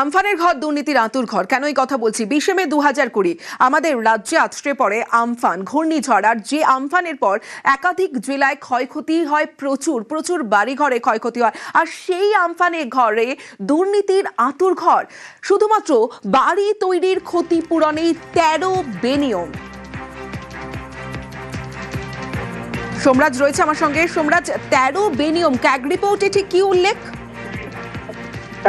আমফানের ঘর দুর্নীতির আঁতুর ঘর। কেন এই কথা বলছি? 20 মে 2020 আমাদের রাজ্যে আছড়ে পড়ে আমফান, ঘূর্ণিঝড়। আর যে আমফানের পর একাধিক জেলায় ক্ষয়ক্ষতি হয়, প্রচুর বাড়িঘরে ক্ষয়ক্ষতি হয়। আর সেই আমফানের ঘরে দুর্নীতির আঁতুর ঘর। শুধুমাত্র বাড়ি তৈরির ক্ষতিপূরণেই 13 বেনিয়ম। সোমরাজ রয়েছে আমার সঙ্গে। সোমরাজ, 13 বেনিয়ম, ক্যাগ রিপোর্টে ঠিক কি উল্লেখ?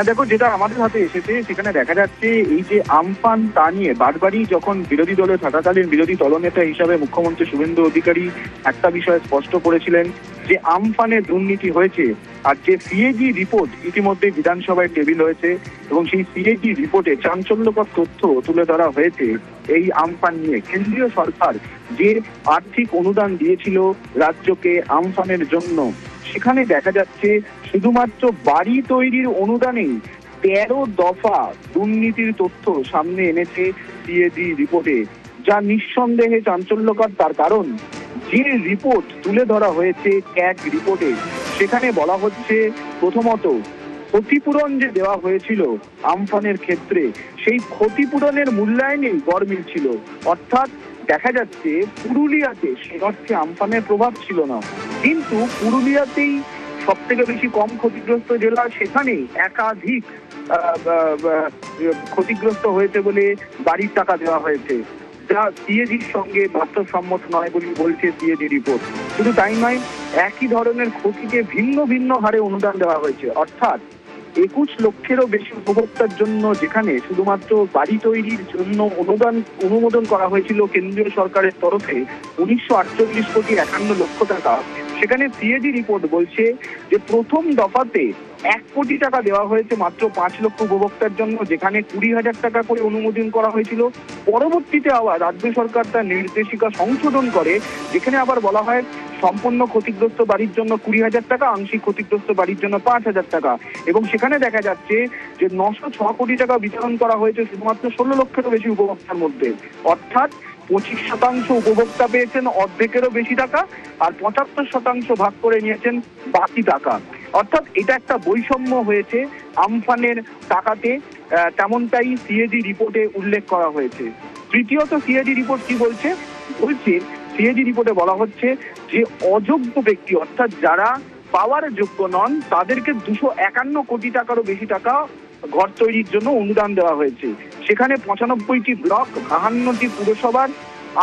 দেখো, যেটা আমাদের হাতে এসেছে সেখানে দেখা যাচ্ছে এই যে আমফান তা নিয়ে বারবারই যখন বিরোধী দলে থাকাকালীন বিরোধী দলনেতা হিসাবে মুখ্যমন্ত্রী শুভেন্দু অধিকারী একটা বিষয় স্পষ্ট করেছিলেন যে আমফানে দুর্নীতি হয়েছে। আর যে সিএজি রিপোর্ট ইতিমধ্যে বিধানসভায় টেবিল হয়েছে এবং সেই সিএজি রিপোর্টে চাঞ্চল্যকর তথ্য তুলে ধরা হয়েছে এই আমফান নিয়ে। কেন্দ্রীয় সরকার যে আর্থিক অনুদান দিয়েছিল রাজ্যকে আমফানের জন্য, সেখানে দেখা যাচ্ছে শুধুমাত্র বাড়ি তৈরির অনুদানেই 13 দফা দুর্নীতির তথ্য সামনে এনেছে সিএজি রিপোর্টে, যা নিঃসন্দেহে চাঞ্চল্যকর। তার কারণ, যে রিপোর্ট তুলে ধরা হয়েছে ক্যাগ রিপোর্টে, সেখানে বলা হচ্ছে প্রথমত ক্ষতিপূরণ যে দেওয়া হয়েছিল আমফানের ক্ষেত্রে, সেই ক্ষতিপূরণের মূল্যায়নেই গড়মিল ছিল। অর্থাৎ দেখা যাচ্ছে পুরুলিয়াতে সে অর্থে আমফানের প্রভাব ছিল না, কিন্তু পুরুলিয়াতেই সব থেকে বেশি কম ক্ষতিগ্রস্ত জেলা, সেখানেই একাধিক ক্ষতিগ্রস্ত হয়েছে বলে বাড়ির টাকা দেওয়া হয়েছে, যা সিএজির সঙ্গে বাস্তবসম্মত নয় বলে বলছে সিএজি রিপোর্ট। শুধু তাই নয়, একই ধরনের ক্ষতিকে ভিন্ন ভিন্ন হারে অনুদান দেওয়া হয়েছে। অর্থাৎ 21 লক্ষেরও বেশি উপভোক্তার জন্য, যেখানে শুধুমাত্র বাড়ি তৈরির জন্য অনুমোদন করা হয়েছিল কেন্দ্রীয় সরকারের তরফে 1948,51,00,000 টাকা, সেখানে সিএজি রিপোর্ট বলছে যে প্রথম দফাতে 1 কোটি টাকা দেওয়া হয়েছে মাত্র 5 লক্ষ উপভোক্তার জন্য, যেখানে 20,000 টাকা করে অনুমোদন করা হয়েছিল। পরবর্তীতে আবার রাজ্য সরকার তার নির্দেশিকা সংশোধন করে, যেখানে আবার বলা হয় সম্পূর্ণ ক্ষতিগ্রস্ত বাড়ির জন্য 20,000 টাকা, আংশিক ক্ষতিগ্রস্ত বাড়ির জন্য 5,000 টাকা। এবং সেখানে দেখা যাচ্ছে যে 906 কোটি টাকা বিতরণ করা হয়েছে শুধুমাত্র 16 লক্ষেরও বেশি উপভোক্তার মধ্যে। অর্থাৎ 25% উপভোক্তা পেয়েছেন অর্ধেকেরও বেশি টাকা, আর 75% ভাগ করে নিয়েছেন বাকি টাকা। অর্থাৎ এটা একটা বৈষম্য হয়েছে আমফানের টাকাতে, তেমনটাই সিএজি রিপোর্টে উল্লেখ করা হয়েছে। তৃতীয়ত সিএজি রিপোর্ট কি বলছে? সিএজি রিপোর্টে বলা হচ্ছে যে অযোগ্য ব্যক্তি, অর্থাৎ যারা পাওয়ার যোগ্য নন, তাদেরকে 251 কোটি টাকারও বেশি টাকা ঘর তৈরির জন্য অনুদান দেওয়া হয়েছে। সেখানে 95টি ব্লক, 52টি পুরসভার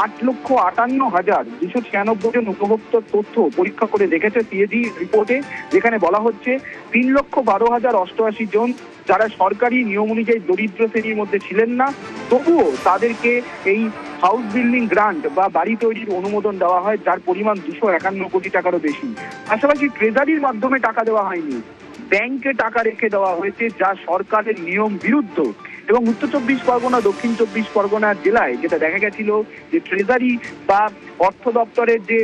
8,58,296 জন উপভোক্তার তথ্য পরীক্ষা করে দেখেছে সিএজি রিপোর্টে, যেখানে বলা হচ্ছে 3,12,088 জন যারা সরকারি নিয়ম অনুযায়ী দরিদ্র শ্রেণীর মধ্যে ছিলেন না, তবুও তাদেরকে এই হাউস বিল্ডিং গ্রান্ট বা বাড়ি তৈরির অনুমোদন দেওয়া হয়, যার পরিমাণ 251 কোটি টাকারও বেশি। পাশাপাশি ট্রেজারির মাধ্যমে টাকা দেওয়া হয়নি, ব্যাংকে টাকা রেখে দেওয়া হয়েছে, যা সরকারের নিয়ম বিরুদ্ধ। এবং উত্তর 24 পরগনা, দক্ষিণ 24 পরগনা জেলায় যেটা দেখা গেছিল যে ট্রেজারি বা অর্থ দপ্তরের যে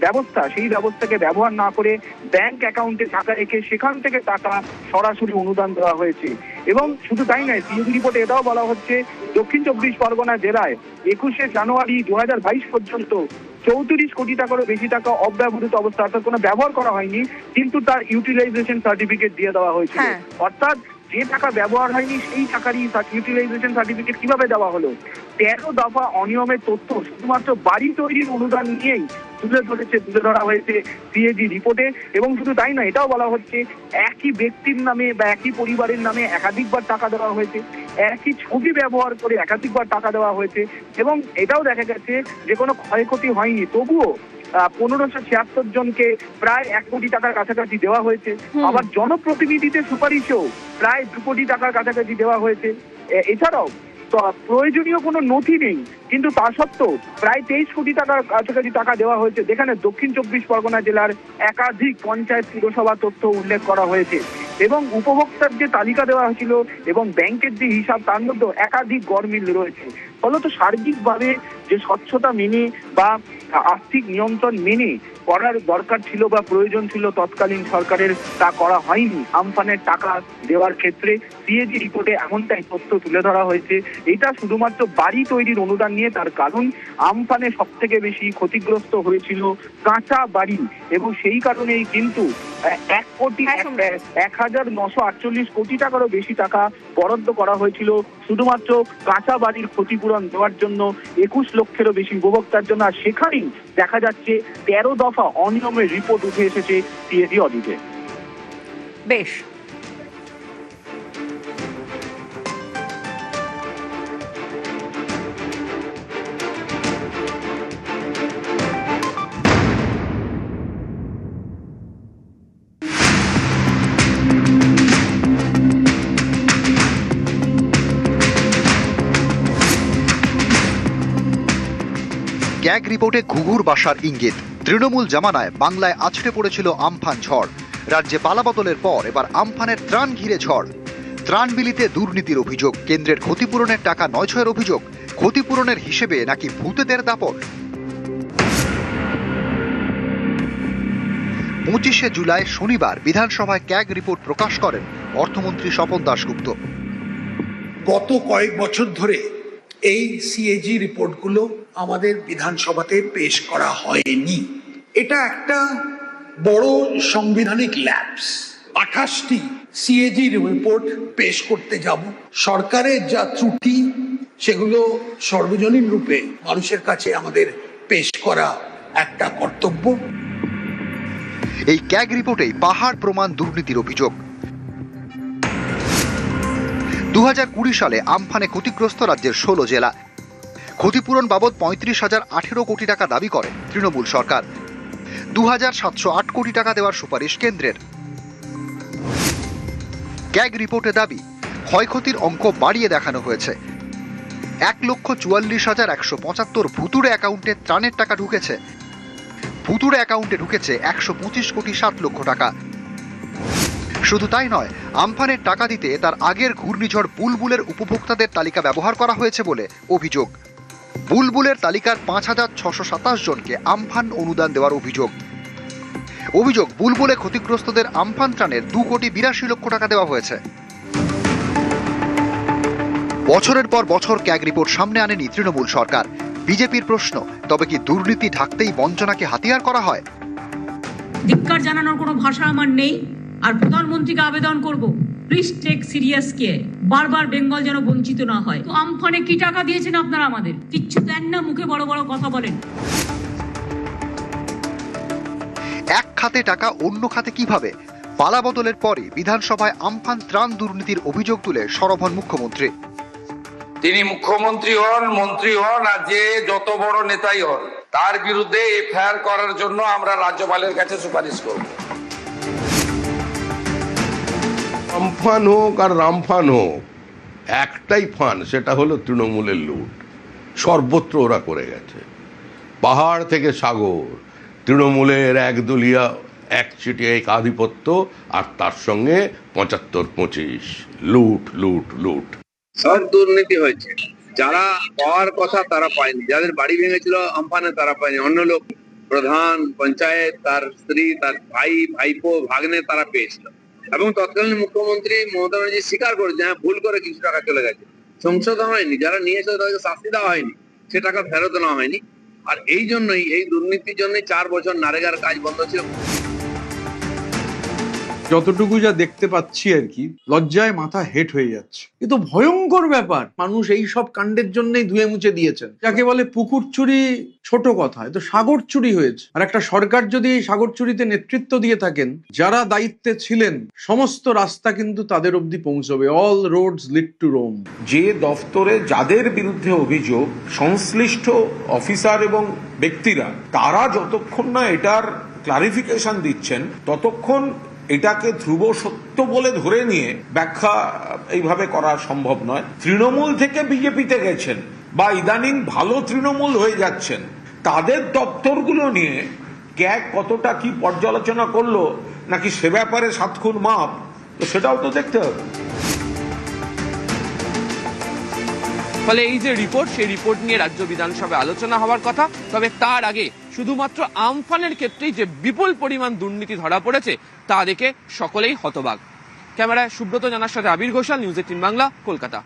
ব্যবস্থা, সেই ব্যবস্থাকে ব্যবহার না করে ব্যাংক অ্যাকাউন্টে টাকা রেখে সেখান থেকে টাকা সরাসরি অনুদান দেওয়া হয়েছে। এবং শুধু তাই নয়, সিএজি রিপোর্টে এটাও বলা হচ্ছে দক্ষিণ 24 পরগনা জেলায় 21শে জানুয়ারি 2022 পর্যন্ত 34 কোটি টাকারও বেশি টাকা অব্যবহৃত অবস্থা, অর্থাৎ কোনো ব্যবহার করা হয়নি, কিন্তু তার ইউটিলাইজেশন সার্টিফিকেট দিয়ে দেওয়া হয়েছিল। অর্থাৎ যে টাকা ব্যবহার হয়নি সেই টাকারই ইউটিলাইজেশন সার্টিফিকেট কিভাবে দেওয়া হলো? 13 দফা অনিয়মের তথ্য শুধুমাত্র বাড়ি তৈরির অনুদান নিয়েই তুলে ধরা হয়েছে সিএজি রিপোর্টে। এবং শুধু তাই নয়, এটাও বলা হচ্ছে একই ব্যক্তির নামে বা একই পরিবারের নামে একাধিকবার টাকা দেওয়া হয়েছে, একই ছবি ব্যবহার করে একাধিকবার টাকা দেওয়া হয়েছে। এবং এটাও দেখা গেছে যে কোনো ক্ষয়ক্ষতি হয়নি, তবুও 1576 জনকে প্রায় 1 কোটি টাকার কাছাকাছি দেওয়া হয়েছে। আবার জনপ্রতিনিধিদের সুপারিশেও প্রায় 2 কোটি টাকার কাছাকাছি দেওয়া হয়েছে। এছাড়াও প্রয়োজনীয় কোনো নথি নেই, কিন্তু তা সত্ত্বেও প্রায় 23 কোটি টাকার কাছাকাছি টাকা দেওয়া হয়েছে, যেখানে দক্ষিণ 24 পরগনা জেলার একাধিক পঞ্চায়েত পুরসভা তথ্য উল্লেখ করা হয়েছে। এবং উপভোক্তার যে তালিকা দেওয়া হয়েছিল এবং ব্যাংকের যে হিসাব, তার মধ্যে একাধিক গড়মিল রয়েছে। ফলত সার্বিকভাবে যে স্বচ্ছতা মেনে বা আর্থিক নিয়ন্ত্রণ মেনে করার দরকার ছিল বা প্রয়োজন ছিল তৎকালীন সরকারের, তা করা হয়নি আমফানের টাকা দেওয়ার ক্ষেত্রে। সিএজি রিপোর্টে এমনটাই তথ্য তুলে ধরা হয়েছে। এটা শুধুমাত্র বাড়ি তৈরির অনুদান নিয়ে, তার কারণ আমফানে সব থেকে বেশি ক্ষতিগ্রস্ত হয়েছিল কাঁচা বাড়ি, এবং সেই কারণেই কিন্তু 1,948 কোটি টাকারও বেশি টাকা বরাদ্দ করা হয়েছিল শুধুমাত্র কাঁচা বাড়ির ক্ষতিপূরণ দেওয়ার জন্য 21 লক্ষেরও বেশি উপভোক্তার জন্য। আর সেখানেই দেখা যাচ্ছে 13 দফা অনিয়মের রিপোর্ট উঠে এসেছে সিএজি অডিটে। বেশ, ক্যাগ রিপোর্টে ঘুঘুর বাসার ইঙ্গিত। তৃণমূল জামানায় বাংলায় আছড়ে পড়েছিল আমফান ঝড়। রাজ্যে পালাবদলের পর এবার আমফানের ত্রাণ ঘিরে ঝড়। ত্রাণ বিলিতে দুর্নীতির অভিযোগ, কেন্দ্রের ক্ষতিপূরণের টাকা নয় ছয়ের অভিযোগ, ক্ষতিপূরণের হিসেবে নাকি ভূতেদের দাপট। 25শে জুলাই শনিবার বিধানসভায় ক্যাগ রিপোর্ট প্রকাশ করেন অর্থমন্ত্রী স্বপন দাশগুপ্ত। গত কয়েক বছর ধরে এই সিএজি রিপোর্টগুলো আমাদের বিধানসভাতে পেশ করা হয়নি। এটা একটা বড় সাংবিধানিক ল্যাপস। 28টি সিএজি রিপোর্ট পেশ করতে যাব। সরকারের যা ত্রুটি সেগুলো সর্বজনীন রূপে মানুষের কাছে আমাদের পেশ করা একটা কর্তব্য। এই ক্যাগ রিপোর্টেই পাহাড় প্রমাণ দুর্নীতির অভিযোগ। 2020 সালে আমফানে ক্ষতিগ্রস্ত রাজ্যের 16 জেলা। ক্ষতিপূরণ বাবদ 35,018 কোটি টাকা দাবি করে তৃণমূল সরকার। 2,708 কোটি টাকা দেওয়ার সুপারিশ কেন্দ্রের। ক্যাগ রিপোর্টে দাবি ক্ষয়ক্ষতির অঙ্ক বাড়িয়ে দেখানো হয়েছে। 1,44,175 ভুতুড়ে অ্যাকাউন্টে ত্রাণের টাকা ঢুকেছে। ভুতুড়ে অ্যাকাউন্টে ঢুকেছে 125 কোটি 7 লক্ষ টাকা। শুধু তাই নয়, আমফানের টাকা দিতে তার আগের ঘূর্ণিঝড় বুলবুলের উপভোক্তাদের তালিকা ব্যবহার করা হয়েছে বলে অভিযোগ। বুলবুলের তালিকার 5,627 জনকে আমফান অনুদান দেওয়ার অভিযোগ বুলবুলে ক্ষতিগ্রস্তদের আমফান ত্রাণের 2,82 লক্ষ টাকা দেওয়া হয়েছে। বছরের পর বছর ক্যাগ রিপোর্ট সামনে আনেনি তৃণমূল সরকার। বিজেপির প্রশ্ন, তবে কি দুর্নীতি ঢাকতেই বঞ্চনাকে হাতিয়ার করা হয়? ধিক্কার জানানোর কোনো ভাষা আমার নেই। আর প্রধানমন্ত্রীকে আবেদন করব, প্লিজ টেক সিরিয়াস কেয়ার, বারবার বেঙ্গল যেন বঞ্চিত না হয়। তো আমফানে কি টাকা দিয়েছেন আপনারা? আমাদের কিচ্ছু দেন না, মুখে বড় বড় কথা বলেন। এক খাতে টাকা অন্য খাতে কিভাবে? পালাবদলের পরে বিধানসভায় আমফান ত্রাণ দুর্নীতির অভিযোগ তুলে সরব হন মুখ্যমন্ত্রী। তিনি মুখ্যমন্ত্রী হন, মন্ত্রী হন, আর যে যত বড় নেতাই হন, তার বিরুদ্ধে এফআইআর করার জন্য আমরা রাজ্যপালের কাছে সুপারিশ করব। আমফান হোক আর রামফান হোক, একটাই ফান, সেটা হলো তৃণমূলের লুট। সর্বত্র ওরা করে গেছে, পাহাড় থেকে সাগর। তৃণমূলের একদলীয় একচেটিয়া আধিপত্য, আর তার সঙ্গে 75-25 লুট লুট লুট। সব দুর্নীতি হয়েছে। যারা পাওয়ার কথা তারা পায়নি, যাদের বাড়ি ভেঙেছিল আমফানে তারা পায়নি। অন্য লোক, প্রধান পঞ্চায়েত, তার স্ত্রী, তার ভাই, ভাইপো, ভাগ্নে তারা পেয়েছিল। এবং তৎকালীন মুখ্যমন্ত্রী মমতা ব্যানার্জি স্বীকার করেছে, হ্যাঁ ভুল করে কিছু টাকা চলে গেছে, সংশোধন হয়নি। যারা নিয়েছে তাদেরকে শাস্তি দেওয়া হয়নি, সে টাকা ফেরত নেওয়া হয়নি। আর এই জন্যই, এই দুর্নীতির জন্যই 4 বছর নারেগার কাজ বন্ধ ছিল। যতটুকু যা দেখতে পাচ্ছি আর কি, লজ্জায় মাথা হেট হয়ে যাচ্ছে। এ তো ভয়ঙ্কর ব্যাপার। মানুষ এই সব কাণ্ডের জন্যই ধুয়ে মুছে দিয়েছেন। যাকে বলে পুকুর চুরি ছোট কথা, এ তো সাগর চুরি হয়েছে। আর একটা সরকার যদি এই সাগর চুরিতে নেতৃত্ব দিয়ে থাকেন, যারা দায়িত্বে ছিলেন, সমস্ত রাস্তা কিন্তু তাদের অবধি পৌঁছবে। All roads lead to Rome. যে দফতরে যাদের বিরুদ্ধে অভিযোগ, সংশ্লিষ্ট অফিসার এবং ব্যক্তিরা, তারা যতক্ষণ না এটার ক্লারিফিকেশন দিচ্ছেন, ততক্ষণ এটাকে ধ্রুব সত্য বলে ধরে নিয়ে ব্যাখ্যা এইভাবে করা সম্ভব নয়। তৃণমূল থেকে বিজেপিতে গেছেন বা ইদানিং ভালো তৃণমূল হয়ে যাচ্ছেন, তাদের দপ্তরগুলো নিয়ে ক্যাগ কতটা কি পর্যালোচনা করলো, নাকি সে ব্যাপারে 7 খুন মাপ, তো সেটাও তো দেখতে হবে। ফলে এই যে রিপোর্ট, সেই রিপোর্ট নিয়ে রাজ্য বিধানসভায় আলোচনা হওয়ার কথা। তবে তার আগে শুধুমাত্র আমফানের ক্ষেত্রেই যে বিপুল পরিমাণ দুর্নীতি ধরা পড়েছে, তা দেখে সকলেই হতবাক। ক্যামেরায় সুব্রত জানার সাথে আবির ঘোষাল, নিউজ 18 বাংলা, কলকাতা।